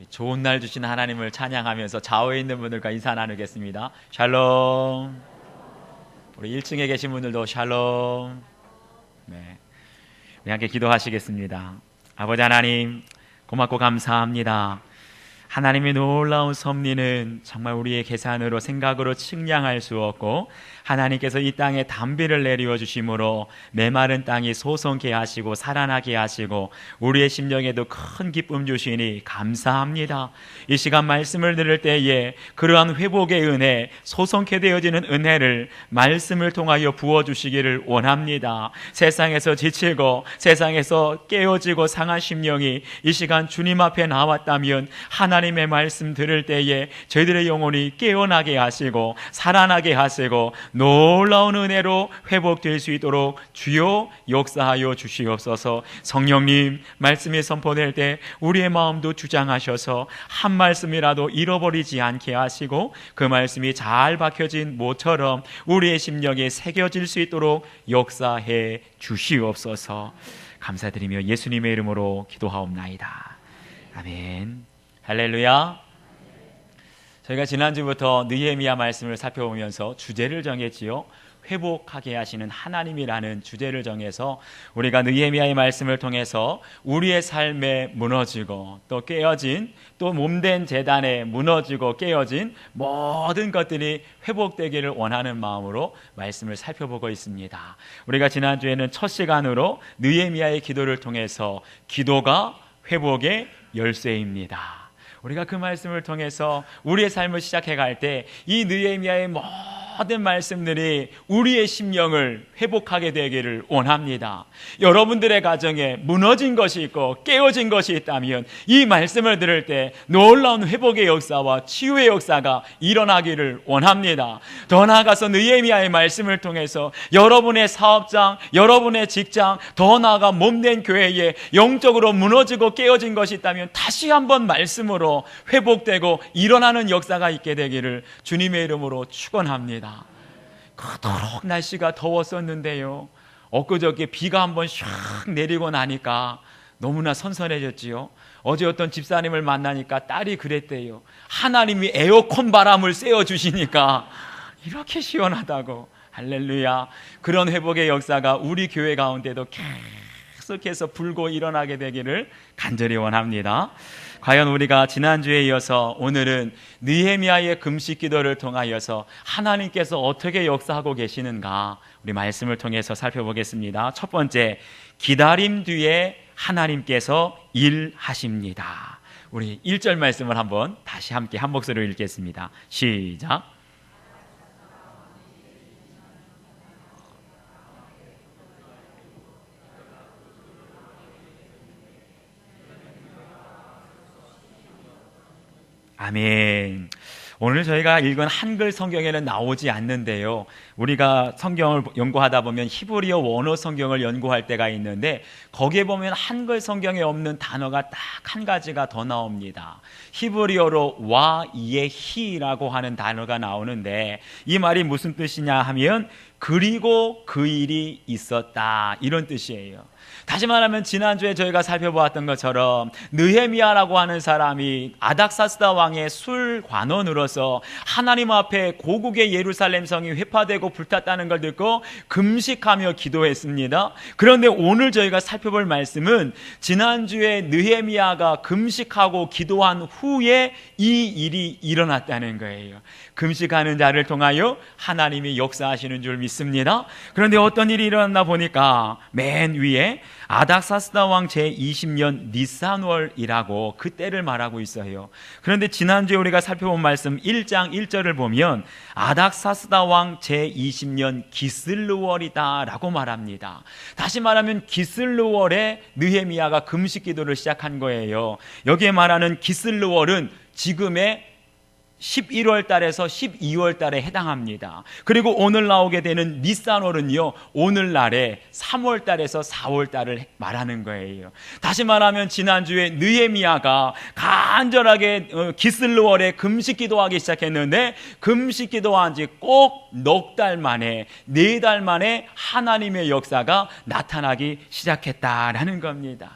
좋은 날 주신 하나님을 찬양하면서 좌우에 있는 분들과 인사 나누겠습니다. 샬롬. 우리 1층에 계신 분들도 샬롬. 네, 우리 함께 기도하시겠습니다. 아버지 하나님, 고맙고 감사합니다. 하나님의 놀라운 섭리는 정말 우리의 계산으로 생각으로 측량할 수 없고, 하나님께서 이 땅에 담비를 내리워 주심으로 메마른 땅이 소송케 하시고 살아나게 하시고 우리의 심령에도 큰 기쁨 주시니 감사합니다. 이 시간 말씀을 들을 때에 그러한 회복의 은혜, 소송케 되어지는 은혜를 말씀을 통하여 부어주시기를 원합니다. 세상에서 지치고 세상에서 깨어지고 상한 심령이 이 시간 주님 앞에 나왔다면 하나님의 말씀 들을 때에 저희들의 영혼이 깨어나게 하시고 살아나게 하시고 놀라운 은혜로 회복될 수 있도록 주여 역사하여 주시옵소서. 성령님, 말씀이 선포될 때 우리의 마음도 주장하셔서 한 말씀이라도 잃어버리지 않게 하시고 그 말씀이 잘 박혀진 모처럼 우리의 심령에 새겨질 수 있도록 역사해 주시옵소서. 감사드리며 예수님의 이름으로 기도하옵나이다. 아멘. 할렐루야. 저희가 지난주부터 느헤미야 말씀을 살펴보면서 주제를 정했지요. 회복하게 하시는 하나님이라는 주제를 정해서 우리가 느헤미야의 말씀을 통해서 우리의 삶에 무너지고 또 깨어진, 또 몸된 재단에 무너지고 깨어진 모든 것들이 회복되기를 원하는 마음으로 말씀을 살펴보고 있습니다. 우리가 지난주에는 첫 시간으로 느헤미야의 기도를 통해서 기도가 회복의 열쇠입니다. 우리가 그 말씀을 통해서 우리의 삶을 시작해 갈 때 이 느헤미야의 모든 말씀들이 우리의 심령을 회복하게 되기를 원합니다. 여러분들의 가정에 무너진 것이 있고 깨어진 것이 있다면 이 말씀을 들을 때 놀라운 회복의 역사와 치유의 역사가 일어나기를 원합니다. 더 나아가서 느헤미야의 말씀을 통해서 여러분의 사업장, 여러분의 직장, 더 나아가 몸된 교회에 영적으로 무너지고 깨어진 것이 있다면 다시 한번 말씀으로 회복되고 일어나는 역사가 있게 되기를 주님의 이름으로 축원합니다. 그토록 날씨가 더웠었는데요, 엊그저께 비가 한번 샥 내리고 나니까 너무나 선선해졌지요. 어제 어떤 집사님을 만나니까 딸이 그랬대요. 하나님이 에어컨 바람을 쐬어주시니까 이렇게 시원하다고. 할렐루야. 그런 회복의 역사가 우리 교회 가운데도 계속해서 불고 일어나게 되기를 간절히 원합니다. 과연 우리가 지난주에 이어서 오늘은 느헤미야의 금식 기도를 통하여서 하나님께서 어떻게 역사하고 계시는가 우리 말씀을 통해서 살펴보겠습니다. 첫 번째, 기다림 뒤에 하나님께서 일하십니다. 우리 1절 말씀을 한번 다시 함께 한 목소리로 읽겠습니다. 시작. 아멘. 오늘 저희가 읽은 한글 성경에는 나오지 않는데요, 우리가 성경을 연구하다 보면 히브리어 원어 성경을 연구할 때가 있는데 거기에 보면 한글 성경에 없는 단어가 딱 한 가지가 더 나옵니다. 히브리어로 와예히라고 하는 단어가 나오는데 이 말이 무슨 뜻이냐 하면 그리고 그 일이 있었다, 이런 뜻이에요. 다시 말하면 지난주에 저희가 살펴보았던 것처럼 느헤미야라고 하는 사람이 아닥사스다 왕의 술관원으로서 하나님 앞에 고국의 예루살렘 성이 회파되고 불탔다는 걸 듣고 금식하며 기도했습니다. 그런데 오늘 저희가 살펴볼 말씀은 지난주에 느헤미야가 금식하고 기도한 후에 이 일이 일어났다는 거예요. 금식하는 자를 통하여 하나님이 역사하시는 줄 믿습니다. 그런데 어떤 일이 일어났나 보니까 맨 위에 아닥사스다 왕 제20년 니산월이라고 그 때를 말하고 있어요. 그런데 지난주에 우리가 살펴본 말씀 1장 1절을 보면 아닥사스다 왕 제20년 기슬르월이다 라고 말합니다. 다시 말하면 기슬르월에 느헤미야가 금식 기도를 시작한 거예요. 여기에 말하는 기슬르월은 지금의 11월 달에서 12월 달에 해당합니다. 그리고 오늘 나오게 되는 니산월은요, 오늘날에 3월 달에서 4월 달을 말하는 거예요. 다시 말하면 지난주에 느헤미야가 간절하게 기슬르월에 금식 기도하기 시작했는데 금식 기도한 지 꼭 넉 달 만에, 4달 만에 하나님의 역사가 나타나기 시작했다라는 겁니다.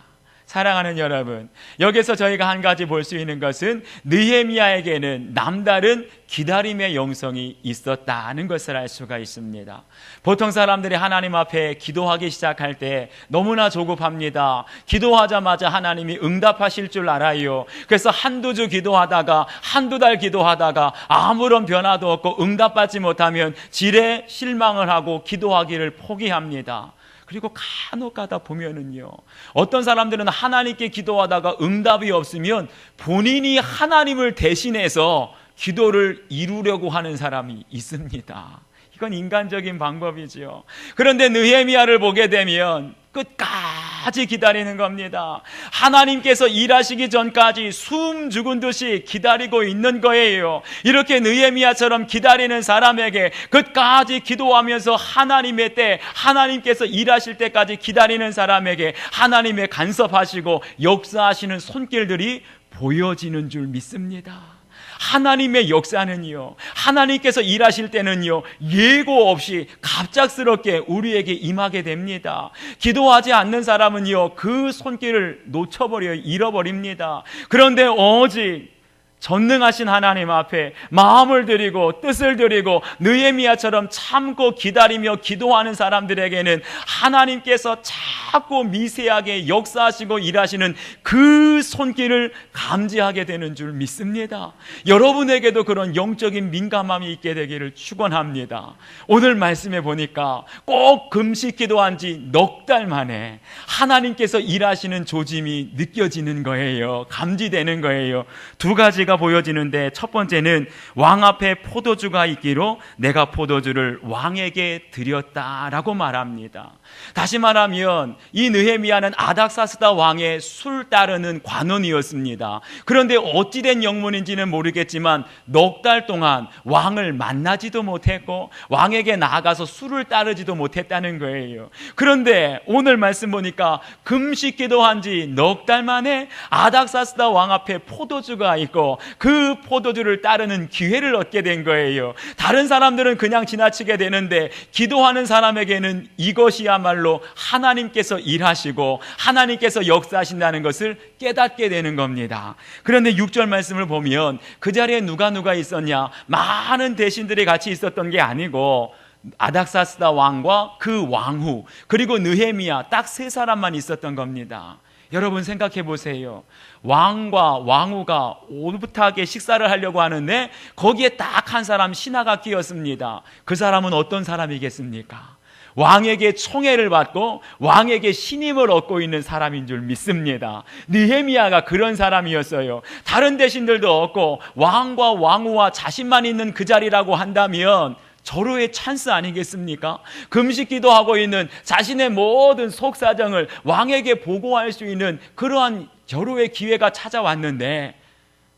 사랑하는 여러분, 여기서 저희가 한 가지 볼 수 있는 것은 느헤미야에게는 남다른 기다림의 영성이 있었다는 것을 알 수가 있습니다. 보통 사람들이 하나님 앞에 기도하기 시작할 때 너무나 조급합니다. 기도하자마자 하나님이 응답하실 줄 알아요. 그래서 한두 주 기도하다가 한두 달 기도하다가 아무런 변화도 없고 응답받지 못하면 지레 실망을 하고 기도하기를 포기합니다. 그리고 간혹 가다 보면은요, 어떤 사람들은 하나님께 기도하다가 응답이 없으면 본인이 하나님을 대신해서 기도를 이루려고 하는 사람이 있습니다. 이건 인간적인 방법이죠. 그런데 느헤미야를 보게 되면 끝까지 기다리는 겁니다. 하나님께서 일하시기 전까지 숨 죽은 듯이 기다리고 있는 거예요. 이렇게 느헤미야처럼 기다리는 사람에게 끝까지 기도하면서 하나님의 때, 하나님께서 일하실 때까지 기다리는 사람에게 하나님의 간섭하시고 역사하시는 손길들이 보여지는 줄 믿습니다. 하나님의 역사는요, 하나님께서 일하실 때는요, 예고 없이 갑작스럽게 우리에게 임하게 됩니다. 기도하지 않는 사람은요, 그 손길을 놓쳐버려 잃어버립니다. 그런데 오직 전능하신 하나님 앞에 마음을 드리고 뜻을 드리고 느헤미야처럼 참고 기다리며 기도하는 사람들에게는 하나님께서 자꾸 미세하게 역사하시고 일하시는 그 손길을 감지하게 되는 줄 믿습니다. 여러분에게도 그런 영적인 민감함이 있게 되기를 축원합니다. 오늘 말씀해 보니까 꼭 금식 기도한 지 넉 달 만에 하나님께서 일하시는 조짐이 느껴지는 거예요. 감지되는 거예요. 두 가지가 보여지는데, 첫 번째는 왕 앞에 포도주가 있기로 내가 포도주를 왕에게 드렸다라고 말합니다. 다시 말하면 이 느헤미야는 아닥사스다 왕의 술 따르는 관원이었습니다. 그런데 어찌된 영문인지는 모르겠지만 넉 달 동안 왕을 만나지도 못했고 왕에게 나아가서 술을 따르지도 못했다는 거예요. 그런데 오늘 말씀 보니까 금식 기도한 지 넉 달 만에 아닥사스다 왕 앞에 포도주가 있고 그 포도주를 따르는 기회를 얻게 된 거예요. 다른 사람들은 그냥 지나치게 되는데 기도하는 사람에게는 이것이야말로 하나님께서 일하시고 하나님께서 역사하신다는 것을 깨닫게 되는 겁니다. 그런데 6절 말씀을 보면 그 자리에 누가 있었냐? 많은 대신들이 같이 있었던 게 아니고 아닥사스다 왕과 그 왕후 그리고 느헤미야 딱 세 사람만 있었던 겁니다. 여러분 생각해 보세요. 왕과 왕후가 오붓하게 식사를 하려고 하는데 거기에 딱 한 사람 신하가 끼었습니다. 그 사람은 어떤 사람이겠습니까? 왕에게 총애를 받고 왕에게 신임을 얻고 있는 사람인 줄 믿습니다. 느헤미야가 그런 사람이었어요. 다른 대신들도 없고 왕과 왕후와 자신만 있는 그 자리라고 한다면 절호의 찬스 아니겠습니까? 금식 기도하고 있는 자신의 모든 속사정을 왕에게 보고할 수 있는 그러한 절호의 기회가 찾아왔는데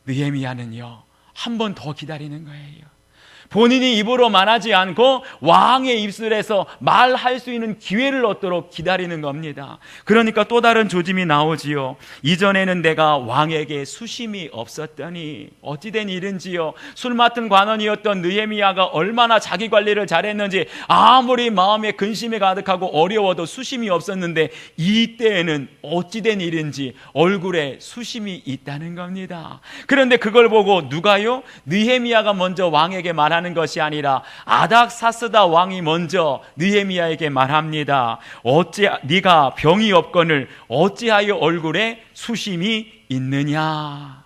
느헤미야는요, 한 번 더 기다리는 거예요. 본인이 입으로 말하지 않고 왕의 입술에서 말할 수 있는 기회를 얻도록 기다리는 겁니다. 그러니까 또 다른 조짐이 나오지요. 이전에는 내가 왕에게 수심이 없었더니 어찌된 일인지요. 술 맡은 관원이었던 느헤미야가 얼마나 자기 관리를 잘했는지 아무리 마음에 근심이 가득하고 어려워도 수심이 없었는데 이때에는 어찌된 일인지 얼굴에 수심이 있다는 겁니다. 그런데 그걸 보고 누가요? 느헤미야가 먼저 왕에게 말하는 것이 아니라 아닥사스다 왕이 먼저 느헤미야에게 말합니다. 어찌 네가 병이 없거늘 어찌하여 얼굴에 수심이 있느냐?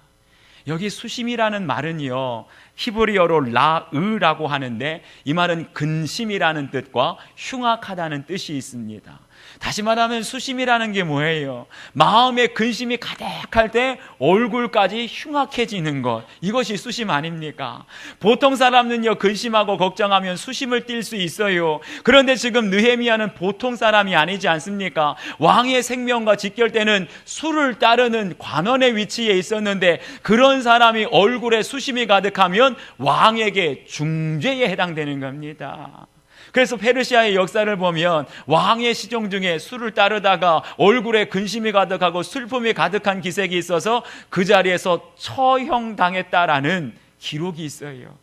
여기 수심이라는 말은요, 히브리어로 라으라고 하는데 이 말은 근심이라는 뜻과 흉악하다는 뜻이 있습니다. 다시 말하면 수심이라는 게 뭐예요? 마음에 근심이 가득할 때 얼굴까지 흉악해지는 것, 이것이 수심 아닙니까? 보통 사람은요, 근심하고 걱정하면 수심을 띨 수 있어요. 그런데 지금 느헤미야는 보통 사람이 아니지 않습니까? 왕의 생명과 직결되는 술을 따르는 관원의 위치에 있었는데 그런 사람이 얼굴에 수심이 가득하면 왕에게 중죄에 해당되는 겁니다. 그래서 페르시아의 역사를 보면 왕의 시종 중에 술을 따르다가 얼굴에 근심이 가득하고 슬픔이 가득한 기색이 있어서 그 자리에서 처형당했다라는 기록이 있어요.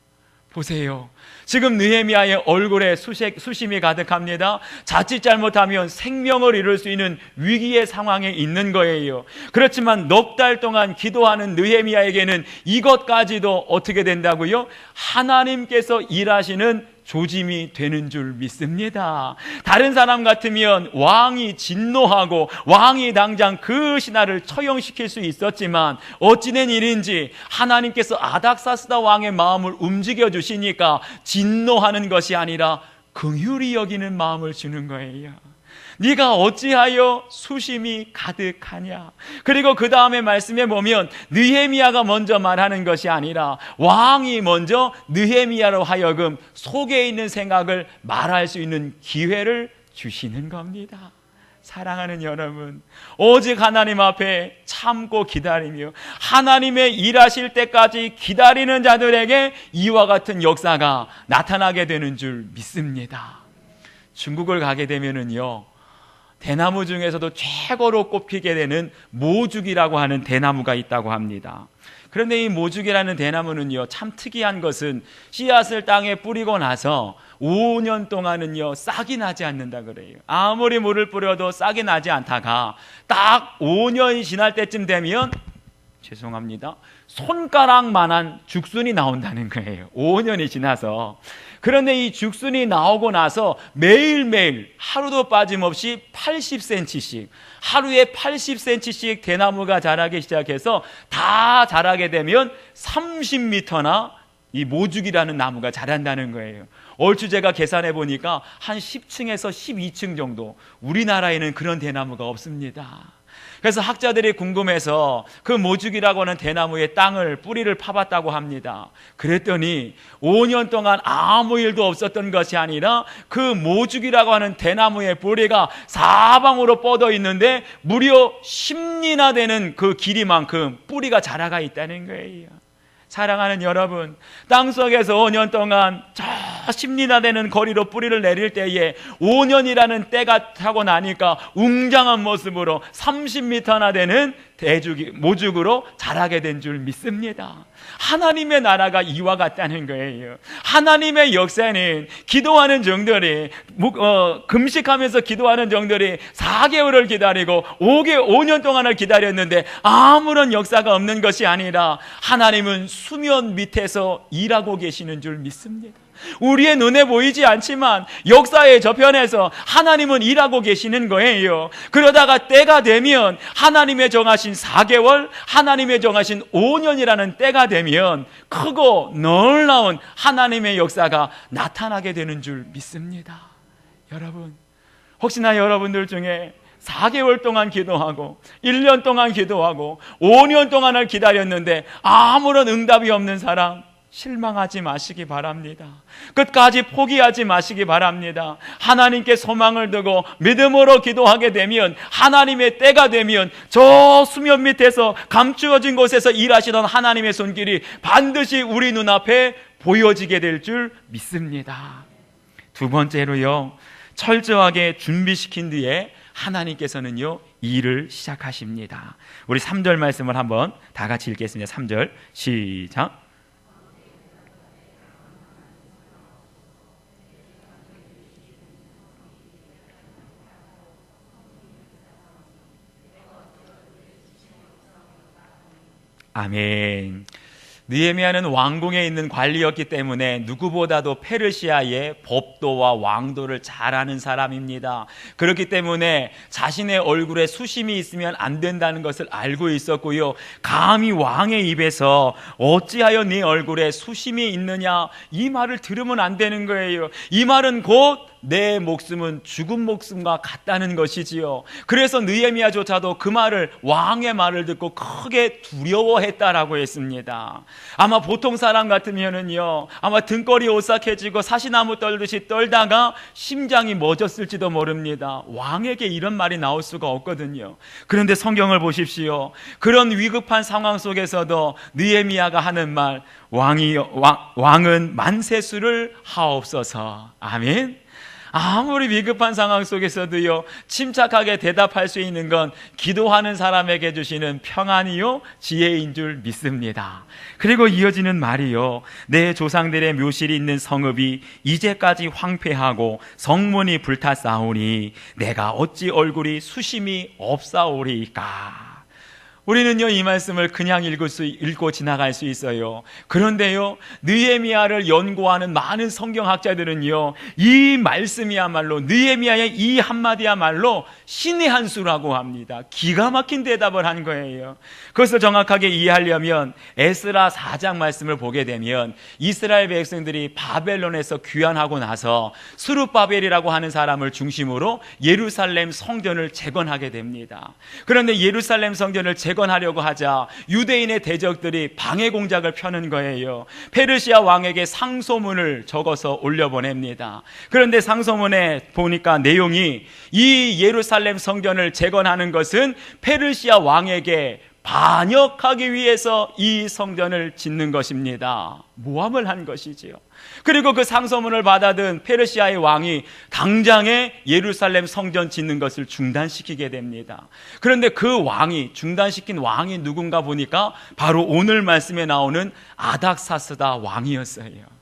보세요. 지금 느헤미야의 얼굴에 수심이 가득합니다. 자칫 잘못하면 생명을 잃을 수 있는 위기의 상황에 있는 거예요. 그렇지만 넉 달 동안 기도하는 느헤미야에게는 이것까지도 어떻게 된다고요? 하나님께서 일하시는 조짐이 되는 줄 믿습니다. 다른 사람 같으면 왕이 진노하고 왕이 당장 그 신하를 처형시킬 수 있었지만 어찌된 일인지 하나님께서 아닥사스다 왕의 마음을 움직여 주시니까 진노하는 것이 아니라 긍휼히 여기는 마음을 주는 거예요. 네가 어찌하여 수심이 가득하냐. 그리고 그 다음에 말씀에 보면 느헤미야가 먼저 말하는 것이 아니라 왕이 먼저 느헤미야로 하여금 속에 있는 생각을 말할 수 있는 기회를 주시는 겁니다. 사랑하는 여러분, 오직 하나님 앞에 참고 기다리며 하나님의 일하실 때까지 기다리는 자들에게 이와 같은 역사가 나타나게 되는 줄 믿습니다. 중국을 가게 되면은요, 대나무 중에서도 최고로 꼽히게 되는 모죽이라고 하는 대나무가 있다고 합니다. 그런데 이 모죽이라는 대나무는요, 참 특이한 것은 씨앗을 땅에 뿌리고 나서 5년 동안은요 싹이 나지 않는다 그래요. 아무리 물을 뿌려도 싹이 나지 않다가 딱 5년이 지날 때쯤 되면, 죄송합니다, 손가락만한 죽순이 나온다는 거예요. 5년이 지나서. 그런데 이 죽순이 나오고 나서 매일매일 하루도 빠짐없이 80cm씩, 하루에 80cm씩 대나무가 자라기 시작해서 다 자라게 되면 30m나 이 모죽이라는 나무가 자란다는 거예요. 얼추 제가 계산해 보니까 한 10층에서 12층 정도, 우리나라에는 그런 대나무가 없습니다. 그래서 학자들이 궁금해서 그 모죽이라고 하는 대나무의 땅을 뿌리를 파봤다고 합니다. 그랬더니 5년 동안 아무 일도 없었던 것이 아니라 그 모죽이라고 하는 대나무의 뿌리가 사방으로 뻗어 있는데 무려 10리나 되는 그 길이만큼 뿌리가 자라가 있다는 거예요. 사랑하는 여러분, 땅속에서 5년 동안 저 10리나 되는 거리로 뿌리를 내릴 때에 5년이라는 때가 타고 나니까 웅장한 모습으로 30m나 되는 모죽으로 자라게 된 줄 믿습니다. 하나님의 나라가 이와 같다는 거예요. 하나님의 역사는 기도하는 종들이, 금식하면서 기도하는 종들이 4개월을 기다리고 5년 동안을 기다렸는데 아무런 역사가 없는 것이 아니라 하나님은 수면 밑에서 일하고 계시는 줄 믿습니다. 우리의 눈에 보이지 않지만 역사의 저편에서 하나님은 일하고 계시는 거예요. 그러다가 때가 되면 하나님의 정하신 4개월, 하나님의 정하신 5년이라는 때가 되면 크고 놀라운 하나님의 역사가 나타나게 되는 줄 믿습니다. 여러분, 혹시나 여러분들 중에 4개월 동안 기도하고 1년 동안 기도하고 5년 동안을 기다렸는데 아무런 응답이 없는 사람, 실망하지 마시기 바랍니다. 끝까지 포기하지 마시기 바랍니다. 하나님께 소망을 두고 믿음으로 기도하게 되면, 하나님의 때가 되면 저 수면 밑에서 감추어진 곳에서 일하시던 하나님의 손길이 반드시 우리 눈앞에 보여지게 될 줄 믿습니다. 두 번째로요, 철저하게 준비시킨 뒤에 하나님께서는요 일을 시작하십니다. 우리 3절 말씀을 한번 다 같이 읽겠습니다. 3절 시작. 아멘. 느헤미야는 왕궁에 있는 관리였기 때문에 누구보다도 페르시아의 법도와 왕도를 잘 아는 사람입니다. 그렇기 때문에 자신의 얼굴에 수심이 있으면 안 된다는 것을 알고 있었고요, 감히 왕의 입에서 어찌하여 네 얼굴에 수심이 있느냐, 이 말을 들으면 안 되는 거예요. 이 말은 곧 내 목숨은 죽은 목숨과 같다는 것이지요. 그래서 느헤미야조차도 그 말을, 왕의 말을 듣고 크게 두려워했다라고 했습니다. 아마 보통 사람 같으면은요, 아마 등골이 오싹해지고 사시나무 떨듯이 떨다가 심장이 멎었을지도 모릅니다. 왕에게 이런 말이 나올 수가 없거든요. 그런데 성경을 보십시오. 그런 위급한 상황 속에서도 느헤미야가 하는 말, 왕은 만세수를 하옵소서. 아멘. 아무리 위급한 상황 속에서도요, 침착하게 대답할 수 있는 건 기도하는 사람에게 주시는 평안이요 지혜인 줄 믿습니다. 그리고 이어지는 말이요, 내 조상들의 묘실이 있는 성읍이 이제까지 황폐하고 성문이 불탔사오니 내가 어찌 얼굴이 수심이 없사오리까. 우리는요, 이 말씀을 그냥 읽고 지나갈 수 있어요. 그런데요, 느헤미야를 연구하는 많은 성경학자들은요, 이 말씀이야말로, 느헤미야의 이 한마디야말로 신의 한 수라고 합니다. 기가 막힌 대답을 한 거예요. 그것을 정확하게 이해하려면 에스라 4장 말씀을 보게 되면, 이스라엘 백성들이 바벨론에서 귀환하고 나서 스룹바벨이라고 하는 사람을 중심으로 예루살렘 성전을 재건하게 됩니다. 그런데 예루살렘 성전을 재건하려고 하자 유대인의 대적들이 방해 공작을 펴는 거예요. 페르시아 왕에게 상소문을 적어서 올려보냅니다. 그런데 상소문에 보니까 내용이, 이 예루살렘 성전을 재건하는 것은 페르시아 왕에게 반역하기 위해서 이 성전을 짓는 것입니다. 모함을 한 것이지요. 그리고 그 상소문을 받아든 페르시아의 왕이 당장에 예루살렘 성전 짓는 것을 중단시키게 됩니다. 그런데 그 왕이, 중단시킨 왕이 누군가 보니까 바로 오늘 말씀에 나오는 아닥사스다 왕이었어요.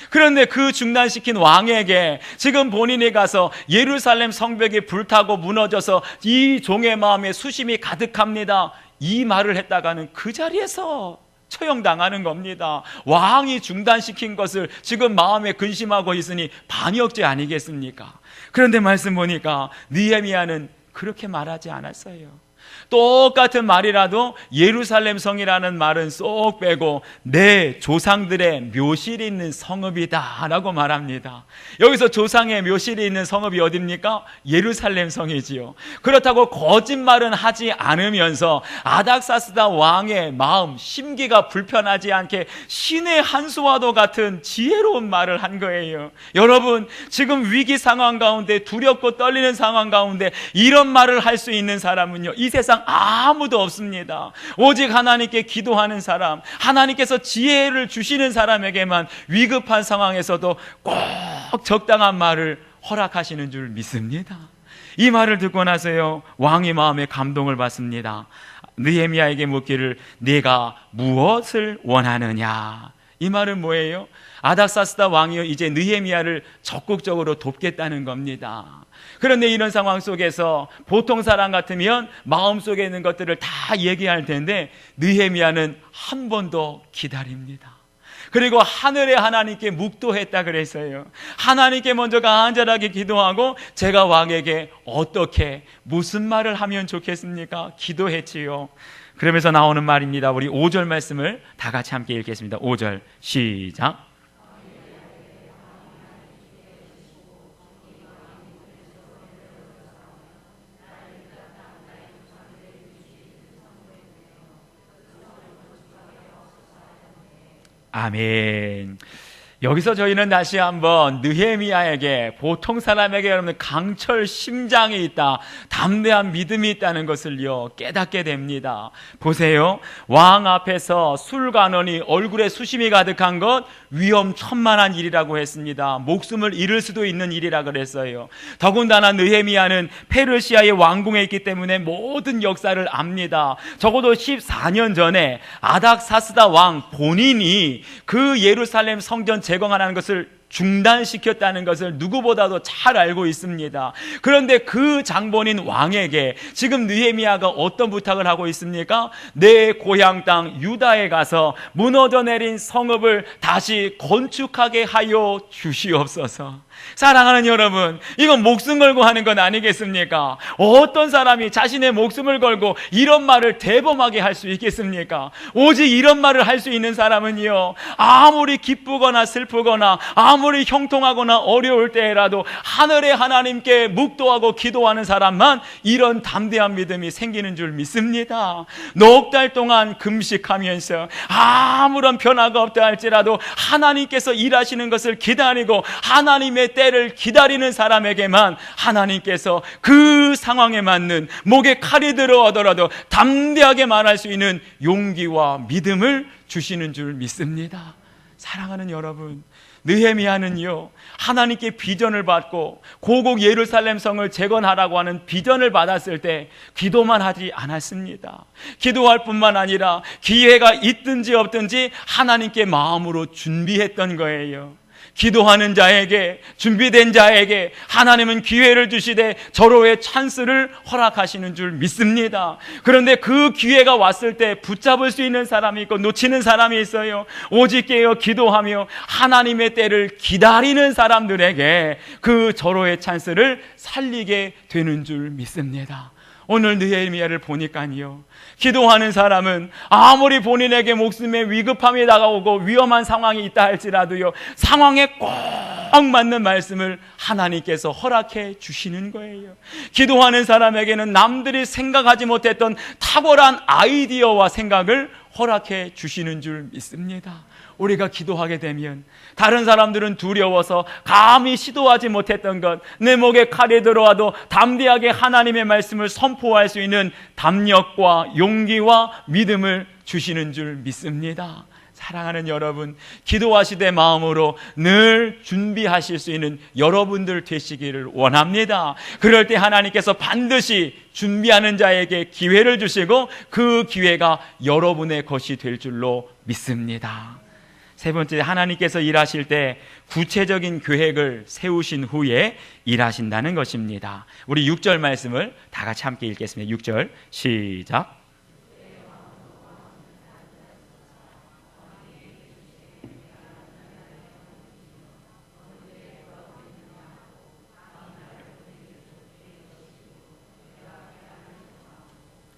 그런데 그 중단시킨 왕에게 지금 본인이 가서 예루살렘 성벽이 불타고 무너져서 이 종의 마음에 수심이 가득합니다, 이 말을 했다가는 그 자리에서 처형당하는 겁니다. 왕이 중단시킨 것을 지금 마음에 근심하고 있으니 반역죄 아니겠습니까? 그런데 말씀 보니까 느헤미야는 그렇게 말하지 않았어요. 똑같은 말이라도 예루살렘 성이라는 말은 쏙 빼고 내 조상들의 묘실이 있는 성읍이다 라고 말합니다. 여기서 조상의 묘실이 있는 성읍이 어딥니까? 예루살렘 성이지요. 그렇다고 거짓말은 하지 않으면서 아닥사스다 왕의 마음, 심기가 불편하지 않게 신의 한 수와도 같은 지혜로운 말을 한 거예요. 여러분, 지금 위기 상황 가운데, 두렵고 떨리는 상황 가운데 이런 말을 할 수 있는 사람은요, 이 세상 아무도 없습니다. 오직 하나님께 기도하는 사람, 하나님께서 지혜를 주시는 사람에게만 위급한 상황에서도 꼭 적당한 말을 허락하시는 줄 믿습니다. 이 말을 듣고 나서요, 왕의 마음에 감동을 받습니다. 느헤미야에게 묻기를 네가 무엇을 원하느냐. 이 말은 뭐예요? 아닥사스다 왕이요, 이제 느헤미야를 적극적으로 돕겠다는 겁니다. 그런데 이런 상황 속에서 보통 사람 같으면 마음속에 있는 것들을 다 얘기할 텐데 느헤미야는 한 번 더 기다립니다. 그리고 하늘의 하나님께 묵도했다 그랬어요. 하나님께 먼저 간절하게 기도하고 제가 왕에게 어떻게, 무슨 말을 하면 좋겠습니까? 기도했지요. 그러면서 나오는 말입니다. 우리 5절 말씀을 다 같이 함께 읽겠습니다. 5절 시작. 아멘. 여기서 저희는 다시 한번 느헤미야에게, 보통 사람에게 여러분 강철 심장이 있다, 담대한 믿음이 있다는 것을요 깨닫게 됩니다. 보세요, 왕 앞에서 술관원이 얼굴에 수심이 가득한 것 위험천만한 일이라고 했습니다. 목숨을 잃을 수도 있는 일이라 그랬어요. 더군다나 느헤미야는 페르시아의 왕궁에 있기 때문에 모든 역사를 압니다. 적어도 14년 전에 아닥사스다 왕 본인이 그 예루살렘 성전 재건하는 것을 중단시켰다는 것을 누구보다도 잘 알고 있습니다. 그런데 그 장본인 왕에게 지금 느헤미야가 어떤 부탁을 하고 있습니까? 내 고향 땅 유다에 가서 무너져 내린 성읍을 다시 건축하게 하여 주시옵소서. 사랑하는 여러분, 이건 목숨 걸고 하는 건 아니겠습니까? 어떤 사람이 자신의 목숨을 걸고 이런 말을 대범하게 할 수 있겠습니까? 오직 이런 말을 할 수 있는 사람은요, 아무리 기쁘거나 슬프거나 아무리 형통하거나 어려울 때라도 하늘의 하나님께 묵도하고 기도하는 사람만 이런 담대한 믿음이 생기는 줄 믿습니다. 넉 달 동안 금식하면서 아무런 변화가 없다 할지라도 하나님께서 일하시는 것을 기다리고 하나님의 때를 기다리는 사람에게만 하나님께서 그 상황에 맞는, 목에 칼이 들어오더라도 담대하게 말할 수 있는 용기와 믿음을 주시는 줄 믿습니다. 사랑하는 여러분, 느헤미야는요, 하나님께 비전을 받고 고국 예루살렘 성을 재건하라고 하는 비전을 받았을 때 기도만 하지 않았습니다. 기도할 뿐만 아니라 기회가 있든지 없든지 하나님께 마음으로 준비했던 거예요. 기도하는 자에게, 준비된 자에게 하나님은 기회를 주시되 절호의 찬스를 허락하시는 줄 믿습니다. 그런데 그 기회가 왔을 때 붙잡을 수 있는 사람이 있고 놓치는 사람이 있어요. 오직 깨어 기도하며 하나님의 때를 기다리는 사람들에게 그 절호의 찬스를 살리게 되는 줄 믿습니다. 오늘 느헤미야를 보니까요, 기도하는 사람은 아무리 본인에게 목숨의 위급함이 다가오고 위험한 상황이 있다 할지라도요, 상황에 꼭 맞는 말씀을 하나님께서 허락해 주시는 거예요. 기도하는 사람에게는 남들이 생각하지 못했던 탁월한 아이디어와 생각을 허락해 주시는 줄 믿습니다. 우리가 기도하게 되면 다른 사람들은 두려워서 감히 시도하지 못했던 것, 내 목에 칼이 들어와도 담대하게 하나님의 말씀을 선포할 수 있는 담력과 용기와 믿음을 주시는 줄 믿습니다. 사랑하는 여러분, 기도하시되 마음으로 늘 준비하실 수 있는 여러분들 되시기를 원합니다. 그럴 때 하나님께서 반드시 준비하는 자에게 기회를 주시고 그 기회가 여러분의 것이 될 줄로 믿습니다. 세 번째, 하나님께서 일하실 때 구체적인 계획을 세우신 후에 일하신다는 것입니다. 우리 6절 말씀을 다 같이 함께 읽겠습니다. 6절 시작.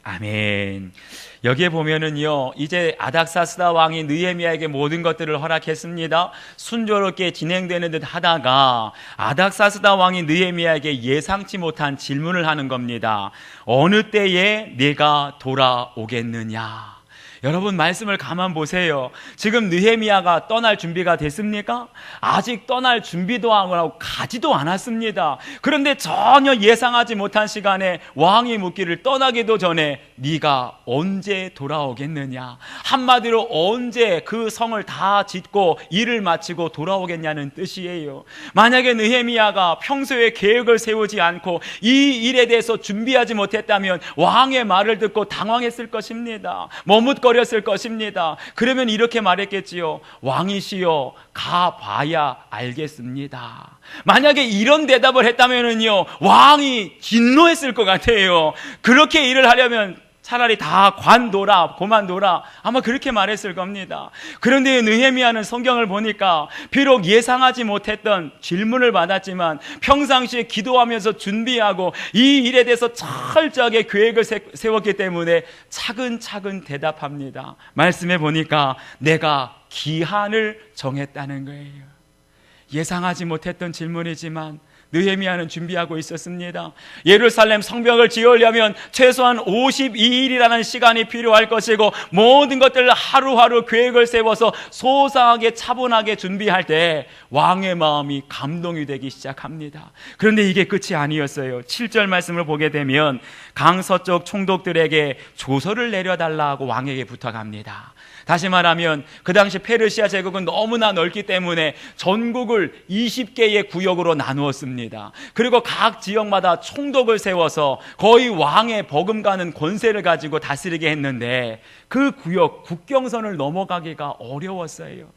아멘. 여기에 보면은요, 이제 아닥사스다 왕이 느헤미야에게 모든 것들을 허락했습니다. 순조롭게 진행되는 듯 하다가 아닥사스다 왕이 느헤미야에게 예상치 못한 질문을 하는 겁니다. 어느 때에 네가 돌아오겠느냐? 여러분, 말씀을 가만 보세요. 지금 느헤미야가 떠날 준비가 됐습니까? 아직 떠날 준비도 하고 가지도 않았습니다. 그런데 전혀 예상하지 못한 시간에 왕이 묻기를, 떠나기도 전에 네가 언제 돌아오겠느냐? 한마디로 언제 그 성을 다 짓고 일을 마치고 돌아오겠냐는 뜻이에요. 만약에 느헤미야가 평소에 계획을 세우지 않고 이 일에 대해서 준비하지 못했다면 왕의 말을 듣고 당황했을 것입니다. 머뭇거렸을 것입니다. 그러면 이렇게 말했겠지요. 왕이시여, 가봐야 알겠습니다. 만약에 이런 대답을 했다면요, 왕이 진노했을 것 같아요. 그렇게 일을 하려면 차라리 다 관둬라, 그만둬라, 아마 그렇게 말했을 겁니다. 그런데 느헤미야는 성경을 보니까 비록 예상하지 못했던 질문을 받았지만 평상시에 기도하면서 준비하고 이 일에 대해서 철저하게 계획을 세웠기 때문에 차근차근 대답합니다. 말씀해 보니까 내가 기한을 정했다는 거예요. 예상하지 못했던 질문이지만 느헤미야는 준비하고 있었습니다. 예루살렘 성벽을 지으려면 최소한 52일이라는 시간이 필요할 것이고 모든 것들을 하루하루 계획을 세워서 소상하게 차분하게 준비할 때 왕의 마음이 감동이 되기 시작합니다. 그런데 이게 끝이 아니었어요. 7절 말씀을 보게 되면 강서쪽 총독들에게 조서를 내려달라고 왕에게 부탁합니다. 다시 말하면 그 당시 페르시아 제국은 너무나 넓기 때문에 전국을 20개의 구역으로 나누었습니다. 그리고 각 지역마다 총독을 세워서 거의 왕의 버금가는 권세를 가지고 다스리게 했는데 그 구역, 국경선을 넘어가기가 어려웠어요.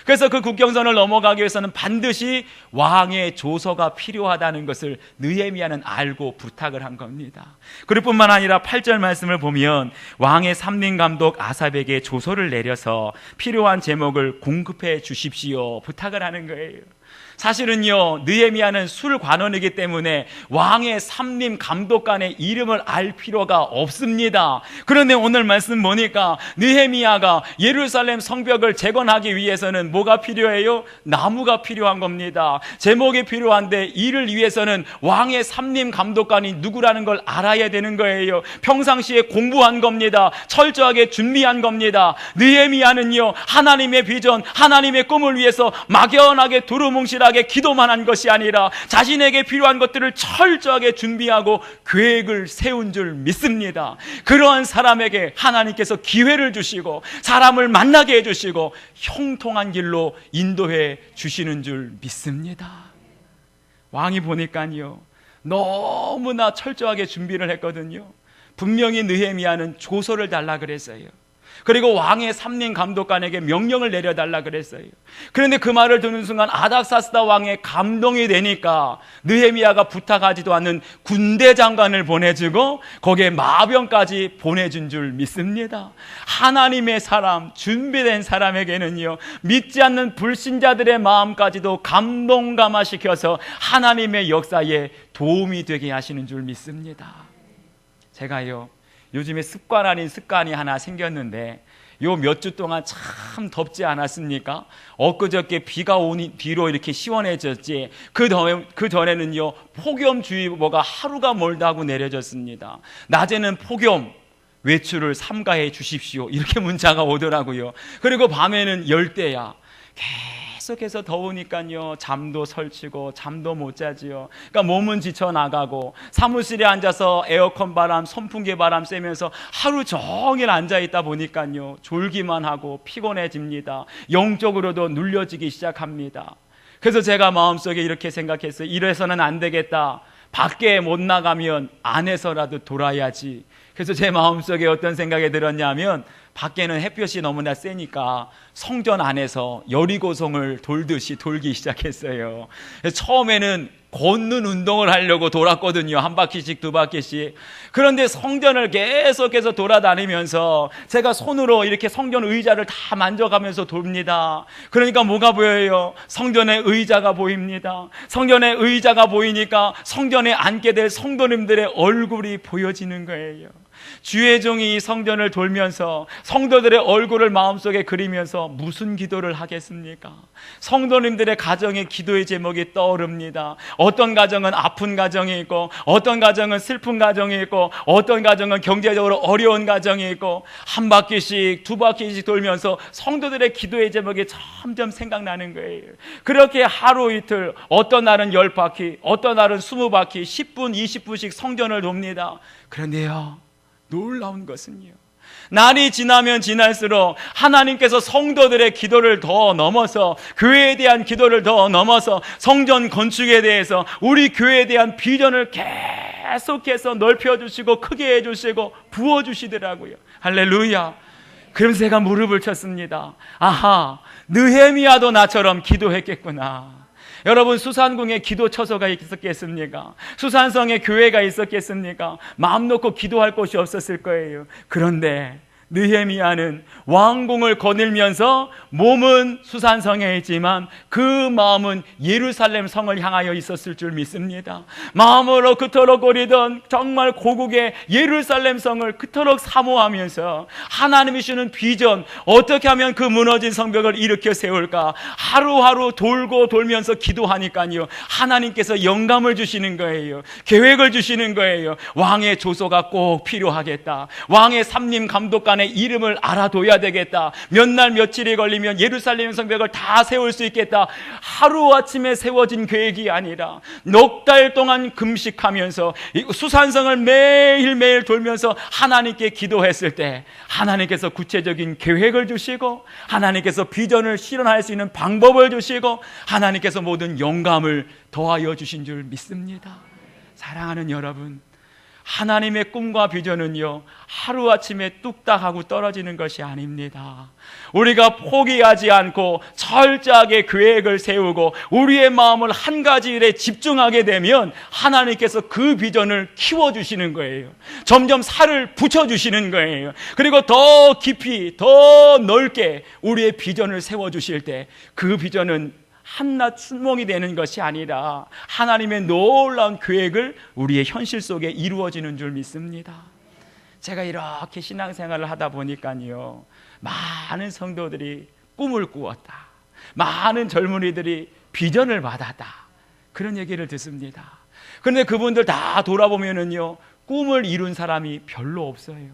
그래서 그 국경선을 넘어가기 위해서는 반드시 왕의 조서가 필요하다는 것을 느헤미야는 알고 부탁을 한 겁니다. 그럴 뿐만 아니라 8절 말씀을 보면 왕의 삼림감독 아삽에게 조서를 내려서 필요한 제목을 공급해 주십시오 부탁을 하는 거예요. 사실은요, 느헤미야는 술관원이기 때문에 왕의 삼림 감독관의 이름을 알 필요가 없습니다. 그런데 오늘 말씀 보니까 느헤미야가 예루살렘 성벽을 재건하기 위해서는 뭐가 필요해요? 나무가 필요한 겁니다. 제목이 필요한데 이를 위해서는 왕의 삼림 감독관이 누구라는 걸 알아야 되는 거예요. 평상시에 공부한 겁니다. 철저하게 준비한 겁니다. 느헤미야는요, 하나님의 비전, 하나님의 꿈을 위해서 막연하게 두루뭉실하게 철저하게 기도만 한 것이 아니라 자신에게 필요한 것들을 철저하게 준비하고 계획을 세운 줄 믿습니다. 그러한 사람에게 하나님께서 기회를 주시고 사람을 만나게 해주시고 형통한 길로 인도해 주시는 줄 믿습니다. 왕이 보니까요, 너무나 철저하게 준비를 했거든요. 분명히 느헤미야는 조서를 달라 그랬어요. 그리고 왕의 삼림 감독관에게 명령을 내려달라 그랬어요. 그런데 그 말을 듣는 순간 아닥사스다 왕의 감동이 되니까 느헤미야가 부탁하지도 않는 군대 장관을 보내주고 거기에 마병까지 보내준 줄 믿습니다. 하나님의 사람, 준비된 사람에게는요, 믿지 않는 불신자들의 마음까지도 감동감화시켜서 하나님의 역사에 도움이 되게 하시는 줄 믿습니다. 제가요, 요즘에 습관 아닌 습관이 하나 생겼는데, 요 몇 주 동안 참 덥지 않았습니까? 엊그저께 비로 이렇게 시원해졌지. 그 전에는요, 폭염주의보가 하루가 멀다 하고 내려졌습니다. 낮에는 폭염, 외출을 삼가해 주십시오, 이렇게 문자가 오더라고요. 그리고 밤에는 열대야. 계속해서 더우니까요, 잠도 설치고 잠도 못 자지요. 그러니까 몸은 지쳐 나가고 사무실에 앉아서 에어컨 바람, 선풍기 바람 쐬면서 하루 종일 앉아 있다 보니까요, 졸기만 하고 피곤해집니다. 영적으로도 눌려지기 시작합니다. 그래서 제가 마음속에 이렇게 생각했어요. 이래서는 안 되겠다. 밖에 못 나가면 안에서라도 돌아야지. 그래서 제 마음속에 어떤 생각이 들었냐면, 밖에는 햇볕이 너무나 세니까 성전 안에서 여리고성을 돌듯이 돌기 시작했어요. 처음에는 걷는 운동을 하려고 돌았거든요. 한 바퀴씩 두 바퀴씩. 그런데 성전을 계속해서 돌아다니면서 제가 손으로 이렇게 성전 의자를 다 만져가면서 돕니다. 그러니까 뭐가 보여요? 성전의 의자가 보입니다. 성전의 의자가 보이니까 성전에 앉게 될 성도님들의 얼굴이 보여지는 거예요. 주의 종이 이 성전을 돌면서 성도들의 얼굴을 마음속에 그리면서 무슨 기도를 하겠습니까? 성도님들의 가정의 기도의 제목이 떠오릅니다. 어떤 가정은 아픈 가정이 있고, 어떤 가정은 슬픈 가정이 있고, 어떤 가정은 경제적으로 어려운 가정이 있고, 한 바퀴씩 두 바퀴씩 돌면서 성도들의 기도의 제목이 점점 생각나는 거예요. 그렇게 하루 이틀, 어떤 날은 10바퀴, 어떤 날은 20바퀴, 10분, 20분씩 성전을 돕니다. 그런데요, 놀라운 것은요, 날이 지나면 지날수록 하나님께서 성도들의 기도를 더 넘어서, 교회에 대한 기도를 더 넘어서 성전 건축에 대해서 우리 교회에 대한 비전을 계속해서 넓혀주시고 크게 해주시고 부어주시더라고요. 할렐루야. 그러면서 제가 무릎을 쳤습니다. 아하, 느헤미야도 나처럼 기도했겠구나. 여러분, 수산궁에 기도 처소가 있었겠습니까? 수산성에 교회가 있었겠습니까? 마음 놓고 기도할 곳이 없었을 거예요. 그런데 느헤미야는 왕궁을 거닐면서 몸은 수산성에 있지만 그 마음은 예루살렘 성을 향하여 있었을 줄 믿습니다. 마음으로 그토록 거리던 정말 고국의 예루살렘 성을 그토록 사모하면서 하나님이 주는 비전, 어떻게 하면 그 무너진 성벽을 일으켜 세울까, 하루하루 돌고 돌면서 기도하니까요, 하나님께서 영감을 주시는 거예요. 계획을 주시는 거예요. 왕의 조서가 꼭 필요하겠다. 왕의 삼림 감독관 이름을 알아둬야 되겠다. 몇 날 며칠이 걸리면 예루살렘 성벽을 다 세울 수 있겠다. 하루아침에 세워진 계획이 아니라 넉 달 동안 금식하면서 수산성을 매일매일 돌면서 하나님께 기도했을 때 하나님께서 구체적인 계획을 주시고, 하나님께서 비전을 실현할 수 있는 방법을 주시고, 하나님께서 모든 영감을 더하여 주신 줄 믿습니다. 사랑하는 여러분, 하나님의 꿈과 비전은요, 하루아침에 뚝딱하고 떨어지는 것이 아닙니다. 우리가 포기하지 않고 철저하게 계획을 세우고 우리의 마음을 한 가지 일에 집중하게 되면 하나님께서 그 비전을 키워주시는 거예요. 점점 살을 붙여주시는 거예요. 그리고 더 깊이, 더 넓게 우리의 비전을 세워주실 때 그 비전은 한낱 순몽이 되는 것이 아니라 하나님의 놀라운 계획을 우리의 현실 속에 이루어지는 줄 믿습니다. 제가 이렇게 신앙생활을 하다 보니까요, 많은 성도들이 꿈을 꾸었다, 많은 젊은이들이 비전을 받았다, 그런 얘기를 듣습니다. 그런데 그분들 다 돌아보면은요, 꿈을 이룬 사람이 별로 없어요.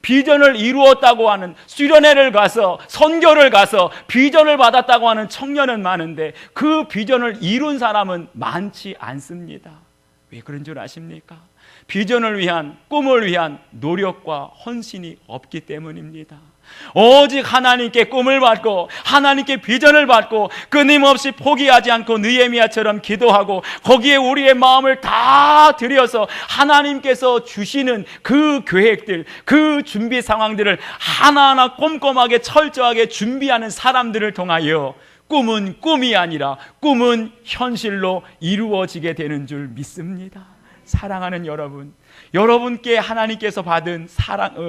비전을 이루었다고 하는, 수련회를 가서 선교를 가서 비전을 받았다고 하는 청년은 많은데 그 비전을 이룬 사람은 많지 않습니다. 왜 그런 줄 아십니까? 비전을 위한, 꿈을 위한 노력과 헌신이 없기 때문입니다. 오직 하나님께 꿈을 받고 하나님께 비전을 받고 끊임없이 포기하지 않고 느헤미야처럼 기도하고 거기에 우리의 마음을 다 들여서 하나님께서 주시는 그 계획들, 그 준비 상황들을 하나하나 꼼꼼하게 철저하게 준비하는 사람들을 통하여 꿈은 꿈이 아니라 꿈은 현실로 이루어지게 되는 줄 믿습니다. 사랑하는 여러분, 여러분께 하나님께서 받은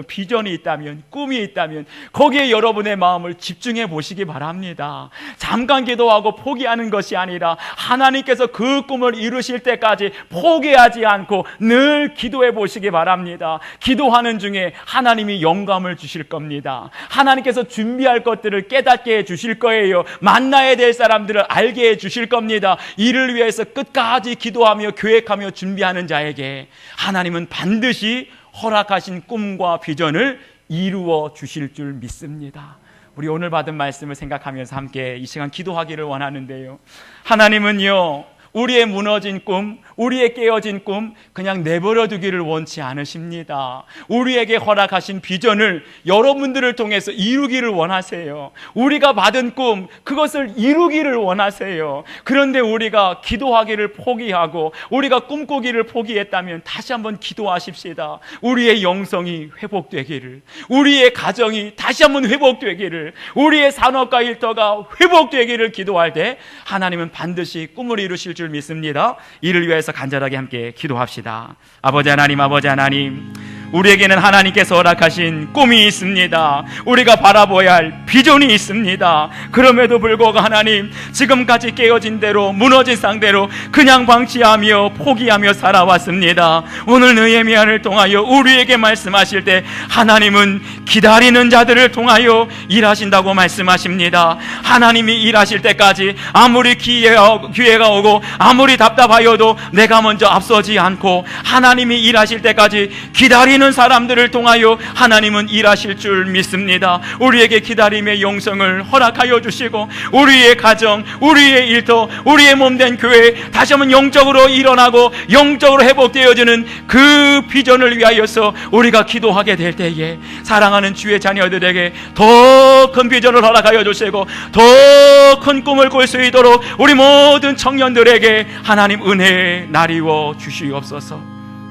비전이 있다면, 꿈이 있다면 거기에 여러분의 마음을 집중해 보시기 바랍니다. 잠깐 기도하고 포기하는 것이 아니라 하나님께서 그 꿈을 이루실 때까지 포기하지 않고 늘 기도해 보시기 바랍니다. 기도하는 중에 하나님이 영감을 주실 겁니다. 하나님께서 준비할 것들을 깨닫게 해 주실 거예요. 만나야 될 사람들을 알게 해 주실 겁니다. 이를 위해서 끝까지 기도하며 계획하며 준비하는 자에게 하나님은 반드시 허락하신 꿈과 비전을 이루어 주실 줄 믿습니다. 우리 오늘 받은 말씀을 생각하면서 함께 이 시간 기도하기를 원하는데요, 하나님은요, 우리의 무너진 꿈, 우리의 깨어진 꿈 그냥 내버려 두기를 원치 않으십니다. 우리에게 허락하신 비전을 여러분들을 통해서 이루기를 원하세요. 우리가 받은 꿈, 그것을 이루기를 원하세요. 그런데 우리가 기도하기를 포기하고 우리가 꿈꾸기를 포기했다면 다시 한번 기도하십시다. 우리의 영성이 회복되기를, 우리의 가정이 다시 한번 회복되기를, 우리의 산업과 일터가 회복되기를 기도할 때 하나님은 반드시 꿈을 이루실 줄 믿습니다. 이를 위해서 간절하게 함께 기도합시다. 아버지 하나님, 아버지 하나님, 우리에게는 하나님께서 허락하신 꿈이 있습니다. 우리가 바라봐야 할 비전이 있습니다. 그럼에도 불구하고 하나님, 지금까지 깨어진 대로, 무너진 상대로 그냥 방치하며 포기하며 살아왔습니다. 오늘 느헤미야를 통하여 우리에게 말씀하실 때 하나님은 기다리는 자들을 통하여 일하신다고 말씀하십니다. 하나님이 일하실 때까지 아무리 기회가 오고 아무리 답답하여도 내가 먼저 앞서지 않고 하나님이 일하실 때까지 기다리는 사람들을 통하여 하나님은 일하실 줄 믿습니다. 우리에게 기다림의 영성을 허락하여 주시고 우리의 가정, 우리의 일터, 우리의 몸된 교회 다시 한번 영적으로 일어나고 영적으로 회복되어지는 그 비전을 위하여서 우리가 기도하게 될 때에 사랑하는 주의 자녀들에게 더 큰 비전을 허락하여 주시고 더 큰 꿈을 꿀 수 있도록 우리 모든 청년들에게 하나님 은혜 나리워 주시옵소서.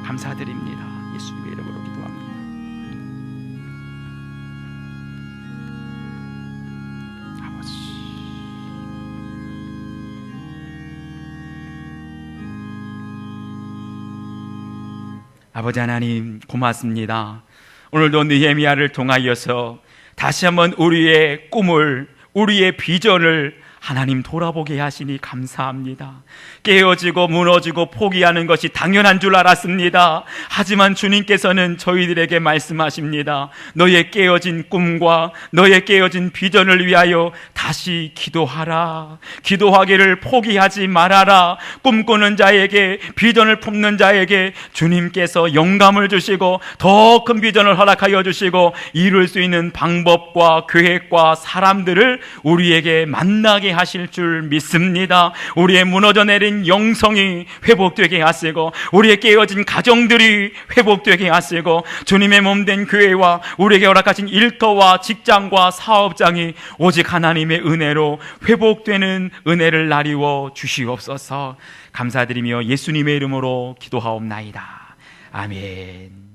감사드립니다. 예수님의 이름으로 기도합니다. 아버지 하나님 고맙습니다. 오늘도 느헤미야를 통하여서 다시 한번 우리의 꿈을, 우리의 비전을 하나님 돌아보게 하시니 감사합니다. 깨어지고 무너지고 포기하는 것이 당연한 줄 알았습니다. 하지만 주님께서는 저희들에게 말씀하십니다. 너의 깨어진 꿈과 너의 깨어진 비전을 위하여 다시 기도하라. 기도하기를 포기하지 말아라. 꿈꾸는 자에게, 비전을 품는 자에게 주님께서 영감을 주시고 더 큰 비전을 허락하여 주시고 이룰 수 있는 방법과 계획과 사람들을 우리에게 만나게 하실 줄 믿습니다. 우리의 무너져 내린 영성이 회복되게 하시고 우리의 깨어진 가정들이 회복되게 하시고 주님의 몸된 교회와 우리에게 허락하신 일터와 직장과 사업장이 오직 하나님의 은혜로 회복되는 은혜를 나리워 주시옵소서. 감사드리며 예수님의 이름으로 기도하옵나이다. 아멘.